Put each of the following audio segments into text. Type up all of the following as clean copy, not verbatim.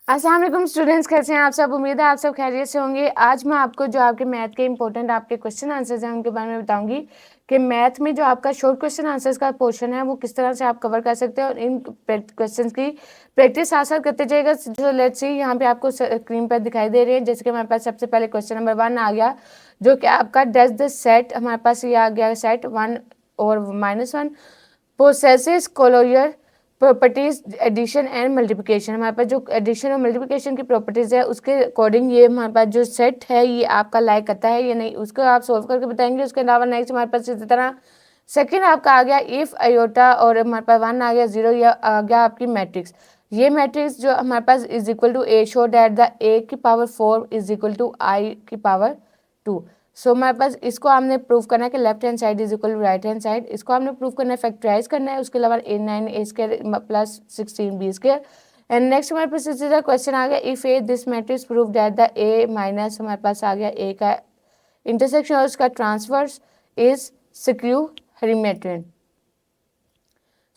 अस्सलाम वालेकुम स्टूडेंट्स, कैसे हैं आप सब। उम्मीद है आप सब खैरियत से होंगे। आज मैं आपको जो आपके मैथ के इंपॉर्टेंट आपके क्वेश्चन आंसर्स हैं उनके बारे में बताऊंगी कि मैथ में जो आपका शॉर्ट क्वेश्चन आंसर्स का पोर्शन है वो किस तरह से आप कवर कर सकते हैं और इन क्वेश्चंस की प्रैक्टिस साथ साथ करते जाइएगा। जो लेट्स सी यहाँ पे आपको स्क्रीन पर दिखाई दे रहे हैं। जैसे कि हमारे पास सबसे पहले क्वेश्चन नंबर 1 आ गया, जो कि आपका डज द सेट, हमारे पास ये आ गया सेट 1 और -1 possesses closure properties addition and multiplication. हमारे पास जो एडिशन और मल्टीप्लिकेशन की प्रॉपर्टीज है उसके अकॉर्डिंग ये हमारे पास जो सेट है ये आपका लाइक करता है या नहीं, उसको आप सोल्व करके बताएंगे। उसके अलावा नेक्स्ट हमारे पास इसी तरह सेकंड आपका आ गया इफ आयोटा और हमारे पास 1 आ गया 0, या आ गया आपकी मैट्रिक्स। ये मैट्रिक्स जो हमारे पास is equal to A show that the A की power 4 is equal to I की पावर 2। सो हमारे पास इसको हमने प्रूव करना है कि left hand side is equal to right hand side. इसको हमने प्रूव करना है, फैक्टराइज करना है। उसके अलावा a9 a² plus 16b²। And next हमारे पास इसी तरह क्वेश्चन आ गया if A this matrix prove that the A minus हमारे पास आ गया ए का इंटरसेक्शन और उसका transverse is skew Hermitian.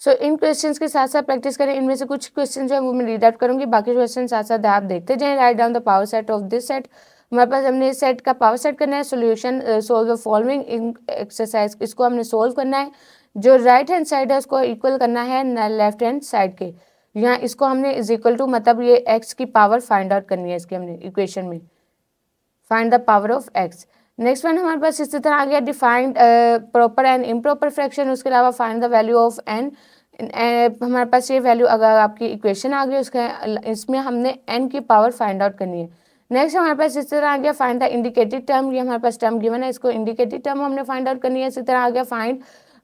So in questions के साथ साथ प्रैक्टिस करें। इनमें से कुछ क्वेश्चन जो है वो मैं रीड आउट करूंगी, बाकी क्वेश्चन साथ साथ आप देखते जाएं। Write down the power set of this set. हमारे पास हमने इस सेट का पावर सेट करना है। Solution solve the following in exercise, इसको हमने सोल्व करना है। जो राइट हैंड साइड है उसको इक्वल करना है लेफ्ट हैंड साइड के। यहाँ इसको हमने इज इक्वल टू मतलब ये एक्स की पावर फाइंड आउट करनी है इसकी हमने इक्वेशन में, find the power of x. Next one हमारे पास इसी तरह आ गया defined proper and improper fraction. उसके अलावा find the value of n. हमारे पास ये वैल्यू अगर आपकी इक्वेशन आ गई उसका इसमें हमने एन की पावर फाइंड आउट करनी है। नेक्स्ट हमारे पास इस तरह आ गया फाइंड द इंडिकेटेड टर्म। ये हमारे पास टर्म गिवन है, इसको इंडिकेटेड टर्म हमने फाइंड आउट करनी है। इसी तरह आ गया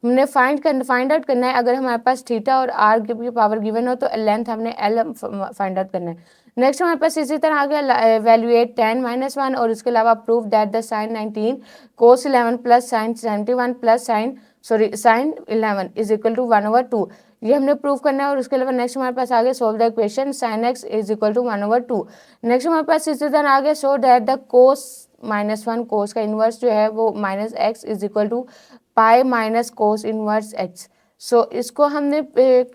हमने फाइंड आउट करना है अगर हमारे पास थीटा और आर की पावर गिवन हो तो लेंथ हमने एल फाइंड आउट करना है। नेक्स्ट हमारे पास इसी तरह आ गया वैल्यूएट 10 - 1 और उसके अलावा prove that the sine 19 cos 11 plus sine 71 plus sine 11 is equal to 1/2। ये हमने प्रूव करना है। और उसके अलावा नेक्स्ट हमारे पास आ गया solve the equation sine x is equal to 1/2। Next हमारे पास इसी तरह आ गया show that the cos -1 cos का इनवर्स जो है वो -x is equal to pi minus cos inverse x। So इसको हमने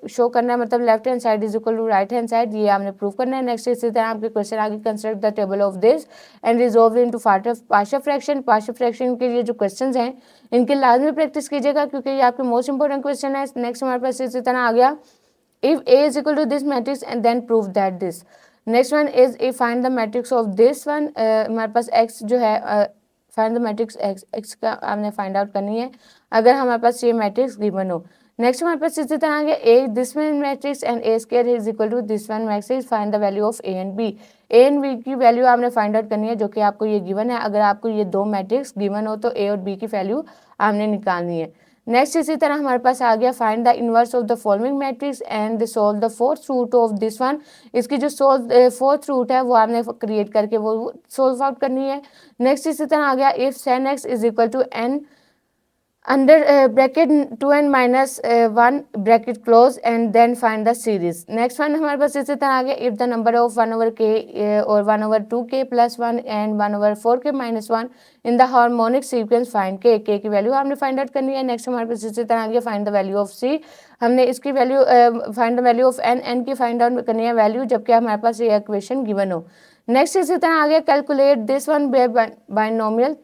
शो करना है, मतलब left hand side is equal to right hand side, ये हमने प्रूव करना है। नेक्स्ट इसी तरह आपके क्वेश्चन आगे construct the table of this and resolve into partial fraction. Partial fraction के लिए जो क्वेश्चंस हैं इनकी लाजमी प्रैक्टिस कीजिएगा क्योंकि ये आपके मोस्ट इंपॉर्टेंट क्वेश्चन है। नेक्स्ट हमारे पास इसी तरह आ गया if A is equal to this matrix and then prove that this. Next one is if find the matrix of this one. हमारे पास एक्स जो है फाइंड द मैट्रिक्स एक्स का हमने फाइंड आउट करनी है अगर हमारे पास ये मैट्रिक्स गिवन हो। नेक्स्ट हमारे पास इसी तरह आ गया A this one matrix and A square is equal to this one matrix, find the value of A and B. A and B की वैल्यू आपने फाइंड आउट करनी है जो कि आपको ये गिवन है। अगर आपको ये दो मैट्रिक्स गिवन हो तो ए और बी की वैल्यू आपने निकालनी है। नेक्स्ट इसी तरह हमारे पास आ गया find the inverse of the following matrix and solve the fourth root of this one. इसकी जो फोर्थ रूट है वो आपने क्रिएट करके वो सोल्व आउट करनी है। नेक्स्ट इसी तरह आ गया if sin x is equal to n under bracket 2n - 1 bracket close and then find the series. Next one हमारे पास इसी तरह आ गया if the number of 1/k और 1/2k plus 1 and 1/4k - 1 in the harmonic sequence find k की value हमने find out करनी है। नेक्स्ट हमारे पास इसी तरह आ गया find the value of c। हमने इसकी value find the value of n की फाइंड आउट करनी है वैल्यू जबकि हमारे पास ये इक्वेशन गिवन हो। नेक्स्ट इसी तरह आ गया calculate this one binomial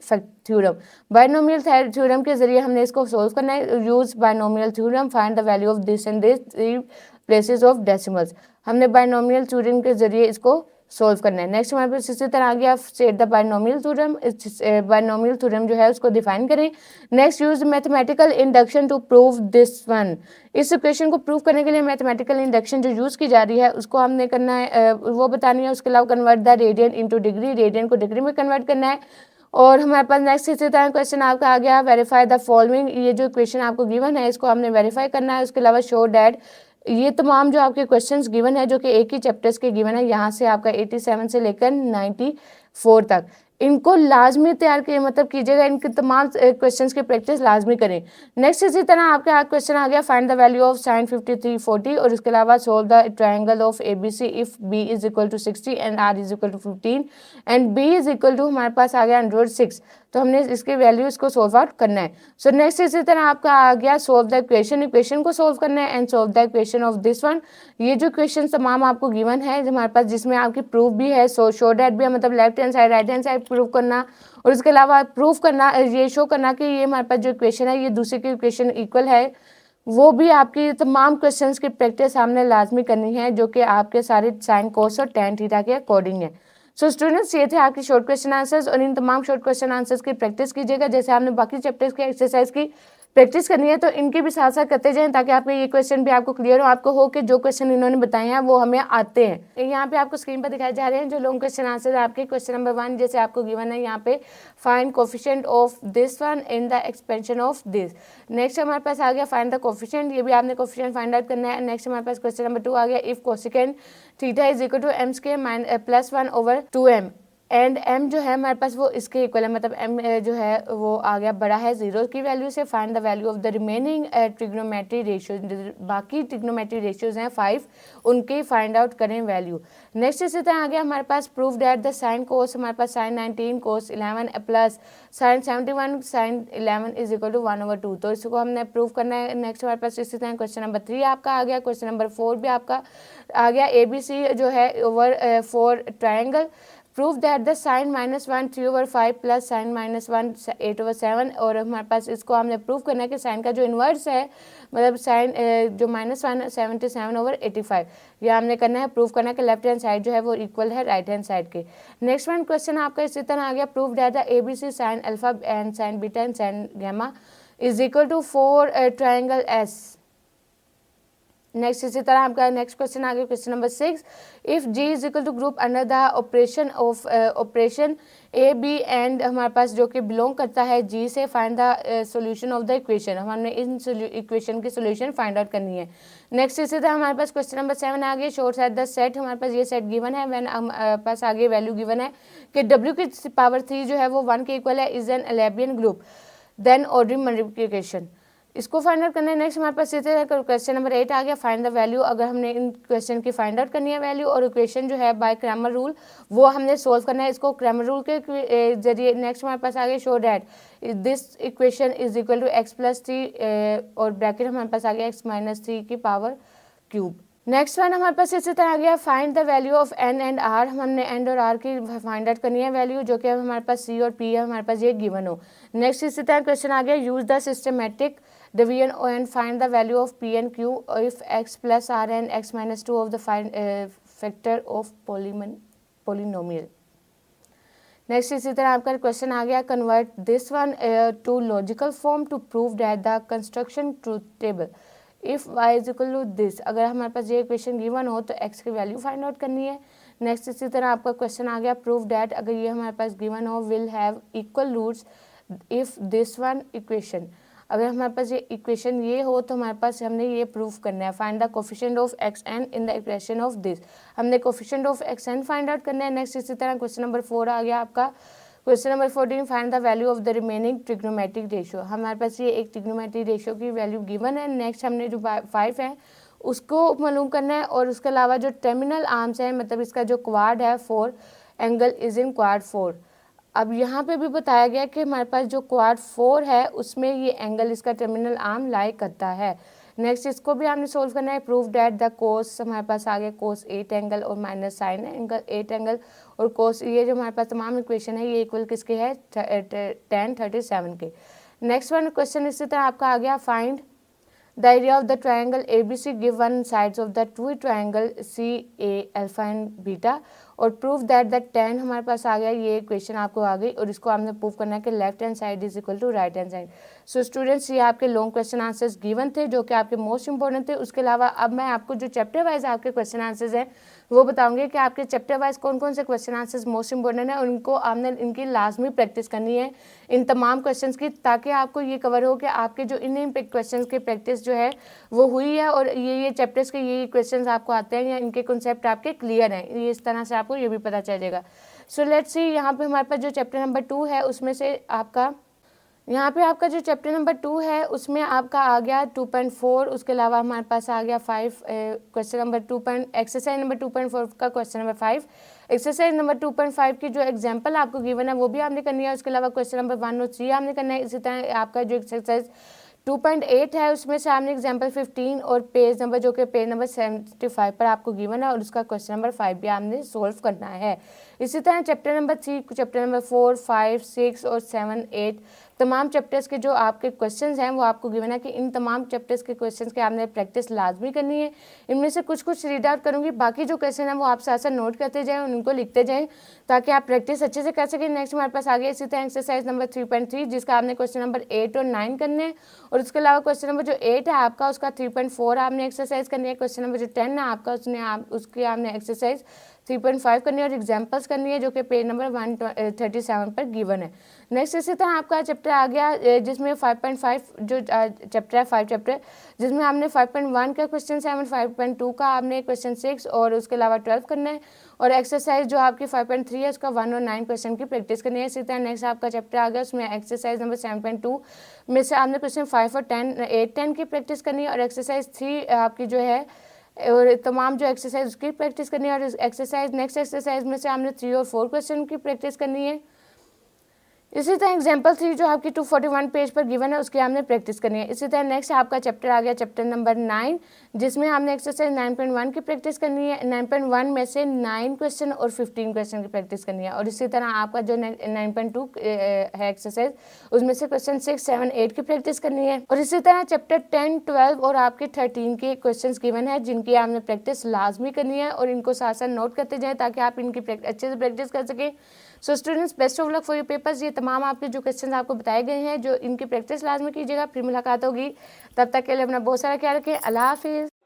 theorem. Binomial theorem के जरिए हमने इसको सोल्व करना है। Use binomial theorem find the value of this and this three places of decimals. हमने बायनोमियल थ्योरम के जरिए इसको सोल्व करना है। नेक्स्ट हमारे पास इसी तरह आ गया state the binomial theorem. Binomial theorem जो है उसको डिफाइन करें। Next use mathematical induction to prove this one. इस इक्वेशन को प्रूव करने के लिए मैथमेटिकल इंडक्शन जो यूज की जा रही है उसको हमने करना है, वो बतानी है। उसके अलावा convert the radian into degree, radian को डिग्री में कन्वर्ट करना है। और हमारे पास नेक्स्ट इसी तरह क्वेश्चन आपका आ गया वेरीफाई द फॉलोइंग। ये जो क्वेश्चन आपको गिवन है इसको हमने वेरीफाई करना है। उसके अलावा शो डैट ये तमाम जो आपके क्वेश्चंस गिवन है जो कि एक ही चैप्टर्स के गिवन है, यहाँ से आपका 87 से लेकर 94 तक, इनको लाजमी तैयार किए मतलब कीजिएगा। इनके तमाम क्वेश्चंस की प्रैक्टिस लाजमी करें। नेक्स्ट इसी तरह आपका क्वेश्चन आ गया find the value of sine 53 40 और इसके अलावा solve the triangle of ABC if B is equal to 60 and R is equal to 15 and B is equal to हमारे पास आ गया 106। तो हमने इसकी वैल्यू इसको सोल्व आउट करना है। सो नेक्स्ट इसी तरह आपका आ गया सोल्व द इक्वेशन को सोल्व करना है and solve the equation of this one. ये जो क्वेश्चन तमाम आपको गिवन है हमारे पास, जिसमें आपकी प्रूफ भी है, शो डैट भी है, मतलब left hand side right hand side proof करना, और इसके अलावा प्रूफ करना, ये शो करना कि ये हमारे पास जो इक्वेशन है ये दूसरे की इक्वेशन इक्वल है, वो भी आपकी तमाम क्वेश्चंस की प्रैक्टिस सामने लाजमी करनी है, जो कि आपके सारे साइन कोस और टेन थीटा के अकॉर्डिंग है। सो स्टूडेंट्स, ये थे आपके शॉर्ट क्वेश्चन आंसर्स, और इन तमाम शॉर्ट क्वेश्चन आंसर्स की प्रैक्टिस कीजिएगा। जैसे आपने बाकी चैप्टर्स की एक्सरसाइज की प्रैक्टिस करनी है, तो इनकी भी साथ साथ करते जाएं, ताकि आपके ये क्वेश्चन भी आपको क्लियर हो, आपको हो कि जो क्वेश्चन इन्होंने बताए हैं वो हमें आते हैं। यहाँ पे आपको स्क्रीन पर दिखाए जा रहे हैं जो लॉन्ग क्वेश्चन आंसर आपके। क्वेश्चन नंबर 1 जैसे आपको गिवन है यहाँ पे, find coefficient of this one in the expansion of this. Next हमारे पास आ गया फाइंड द कोफिशिएंट, ये भी आपने कोफिशिएंट फाइंड आउट करना है। नेक्स्ट हमारे पास क्वेश्चन नंबर 2 आ गया, if cosecant theta is equal to m square plus 1 over 2m and m जो है हमारे पास वो इसके इक्वल है, मतलब m जो है वो आ गया बड़ा है 0 की वैल्यू से। Find the value of the remaining trigonometry ratios, बाकी ट्रिग्नोमेट्री रेशियोज हैं 5, उनके फाइंड आउट करें वैल्यू। नेक्स्ट इसी तरह आ गया हमारे पास, proof that the sine cos, हमारे पास sine 19 cos 11 plus sine 71 sine 11 is equal to 1/2, तो इसको हमने प्रूव करना है। नेक्स्ट हमारे पास इसी तरह क्वेश्चन नंबर 3 आपका आ गया। क्वेश्चन नंबर 4 भी आपका आ गया, ABC जो है over 4 triangle, proof that the sine -1 3/5 plus sine -1 8/7, और हमारे पास इसको हमने प्रूफ करना है कि साइन का जो इन्वर्स है, मतलब साइन जो -1 77/85, ये हमने करना है, प्रूफ करना है कि लेफ्ट हैंड साइड जो है वो इक्वल है राइट हैंड साइड के। नेक्स्ट वन क्वेश्चन आपका इसी तरह आ गया, proof that the ABC sine alpha and sine beta and sine gamma is equal to 4 triangle S। Next इसी तरह आपका नेक्स्ट क्वेश्चन आ गया, question number 6, if G is equal to group under the operation of operation AB and हमारे पास जो कि belong करता है G से, find the solution of the equation. हमने इन इक्वेशन की सॉल्यूशन फाइंड आउट करनी है। नेक्स्ट इसी तरह हमारे पास क्वेश्चन नंबर 7 आ गया, शोर सेट द सेट, हमारे पास ये सेट गिवन है, व्हेन हमारे पास आगे वैल्यू गिवन है कि W की पावर 3 जो है वो 1 के इक्वल है, इज एन अलेबियन ग्रुप, देन ऑर्डरिंग मल्टीप्लिकेशन, इसको फाइंड आउट करना है। नेक्स्ट हमारे पास इसी तरह क्वेश्चन नंबर 8 आ गया, फाइंड द वैल्यू। अगर हमने इन क्वेश्चन की फाइंड आउट करनी है वैल्यू, और इक्वेशन जो है बाय क्रैमर रूल वो हमने सोल्व करना है, इसको क्रैमर रूल के जरिए। नेक्स्ट हमारे पास आ गया, show that this equation is equal to x + 3 और ब्रैकेट हमारे पास आ गया x - 3 की पावर क्यूब। नेक्स्ट वन हमारे पास इसी तरह आ गया, find the value of n and r, हमने n और r की फाइंड आउट करनी है वैल्यू, जो कि हमारे पास c और p है, हमारे पास ये गिवन हो। नेक्स्ट इसी तरह क्वेश्चन आ गया, use the systematic division and find the value of p and q if x plus r and x minus 2 of the factor of polynomial। Next इसी तरह आपका क्वेश्चन आ गया, convert this one to logical form to prove that the construction truth table if y is equal to this. अगर हमारे पास ये question given हो तो x की वैल्यू फाइंड आउट करनी है। नेक्स्ट इसी तरह आपका क्वेश्चन आ गया, प्रूव दैट, अगर ये हमारे पास गिवन हो, will have equal roots if this one equation. अगर हमारे पास ये इक्वेशन ये हो तो हमारे पास हमने ये प्रूफ करना है, find the coefficient of xn in the equation of this, हमने coefficient of xn find out करना है। नेक्स्ट इसी तरह क्वेश्चन नंबर 4 आ गया आपका, question number 14, find the value of the remaining trigonometric ratio. हमारे पास ये एक ट्रिग्नोमेट्रिक रेशियो की वैल्यू गिवन है। नेक्स्ट हमने जो 5 है उसको मालूम करना है, और उसके अलावा जो टर्मिनल आर्म्स है, मतलब इसका जो क्वाड है 4, एंगल इज इन क्वाड 4। अब यहाँ पे भी बताया गया कि हमारे पास जो क्वाड 4 है उसमें ये एंगल इसका टर्मिनल आर्म लाई करता है। नेक्स्ट इसको भी हमने सोल्व करना है, प्रूव दैट द कोस, हमारे पास आ गया कोस 8 एंगल और माइनस साइन एंगल 8 एंगल और कोस, ये जो हमारे पास तमाम इक्वेशन है ये इक्वल किसके है, tan 37 के। नेक्स्ट वन क्वेश्चन इसी तरह आपका आ गया, find the area of the triangle ABC, give one sides of the two triangle CA alpha and beta, और प्रूफ दैट द tan हमारे पास आ गया, ये क्वेश्चन आपको आ गई, और इसको हमने प्रूफ करना है कि left hand side is equal to right hand side. So students, ये आपके लॉन्ग क्वेश्चन आंसर्स गिवन थे जो कि आपके मोस्ट इंपॉर्टेंट थे। उसके अलावा अब मैं आपको जो चैप्टर वाइज आपके क्वेश्चन आंसर्स हैं वो बताऊंगी कि आपके चैप्टर वाइज कौन कौन से क्वेश्चन आंसर्स मोस्ट इंपॉर्टेंट है, उनको आपने इनकी लाजमी प्रैक्टिस करनी है इन तमाम क्वेश्चंस की, ताकि आपको ये कवर हो कि आपके जो इन क्वेश्चंस की प्रैक्टिस जो है वो हुई है, और ये चैप्टर्स के ये क्वेश्चंस आपको आते हैं या इनके कॉन्सेप्ट आपके क्लियर हैं, ये इस तरह से आपको ये भी पता चलेगा। सो लेट्स सी, यहाँ पे हमारे पास जो चैप्टर नंबर 2 है उसमें से आपका यहाँ पे आपका जो चैप्टर नंबर 2 है उसमें आपका आ गया 2.4, उसके अलावा हमारे पास आ गया 5 क्वेश्चन नंबर 2. एक्सरसाइज नंबर 2.4 का क्वेश्चन नंबर 5, एक्सरसाइज नंबर 2.5 की जो एग्जाम्पल आपको गिवन है वो भी आपने करनी है। उसके अलावा क्वेश्चन नंबर 1 और 3 आपने करना है। इसी तरह आपका जो एक्सरसाइज 2.8 है उसमें से आपने एग्जाम्पल 15 और पेज नंबर जो कि पेज नंबर 75 पर आपको गिवन है और उसका क्वेश्चन नंबर 5 भी आपने सोल्व करना है। इसी तरह चैप्टर नंबर 3, चैप्टर नंबर 4, 5, 6 और 7, 8 तमाम चैप्टर्स के जो आपके क्वेश्चंस हैं वो आपको गिवन है कि इन तमाम चैप्टर्स के क्वेश्चंस के आपने प्रैक्टिस लाजमी करनी है। इनमें से कुछ रीड आउट करूँगी, बाकी जो क्वेश्चन है वो आप साथ साथ नोट करते जाएँ, उनको लिखते जाएँ ताकि आप प्रैक्टिस अच्छे से कर सकें। नेक्स्ट हमारे पास आ गया इसी तरह एक्सरसाइज नंबर 3.3 जिसका आपने क्वेश्चन नंबर 8 और 9 करने हैं और उसके अलावा क्वेश्चन नंबर जो 8 है आपका उसका 3.4 आपने एक्सरसाइज करनी है। क्वेश्चन नंबर जो 10 है आपका उसकी आपने एक्सरसाइज 3.5 करनी है और एग्जाम्पल्स करनी है जो कि पेज नंबर 137 पर गिवन है। नेक्स्ट इसी तरह आपका चैप्टर आ गया जिसमें 5.5 जो चैप्टर है 5 चैप्टर जिसमें आपने 5.1 का क्वेश्चन 7, 5.2 का आपने क्वेश्चन 6 और उसके अलावा 12 करना है और एक्सरसाइज जो आपकी 5.3 है उसका 1 और 9 क्वेश्चन की प्रैक्टिस करनी है। इसी तरह नेक्स्ट आपका चैप्टर आ गया उसमें एक्सरसाइज नंबर 7.2 में से आपने क्वेश्चन 5 और 8, 10 की प्रैक्टिस करनी है और एक्सरसाइज 3 आपकी जो है और तमाम जो एक्सरसाइज उसकी प्रैक्टिस करनी है और एक्सरसाइज नेक्स्ट एक्सरसाइज में से आपने 3 और 4 क्वेश्चन की प्रैक्टिस करनी है। इसी तरह एग्जाम्पल 3 जो आपकी 241 पेज पर गिवन है उसकी आपने प्रैक्टिस करनी है। इसी तरह नेक्स्ट आपका चैप्टर आ गया चैप्टर नंबर 9 जिसमें आपने एक्सरसाइज 9.1 की प्रैक्टिस करनी है। 9.1 में से 9 क्वेश्चन और 15 क्वेश्चन की प्रैक्टिस करनी है और इसी तरह आपका जो 9.2 है एक्सरसाइज उसमें से क्वेश्चन 6, 7, 8 की प्रैक्टिस करनी है और इसी तरह चैप्टर 10, 12 और आपके 13 के क्वेश्चन गिवन है जिनकी आपने प्रैक्टिस लाजमी करनी है और इनको साथ साथ नोट करते जाएँ ताकि आप इनकी अच्छे से प्रैक्टिस कर सकें। So students best of luck for your papers. ये तमाम आपके जो क्वेश्चन आपको बताए गए हैं जो इनकी प्रैक्टिस लाजमी कीजिएगा। फिर मुलाकात होगी, तब तक के लिए अपना बहुत सारा ख्याल रखें। अल्लाह हाफिज़।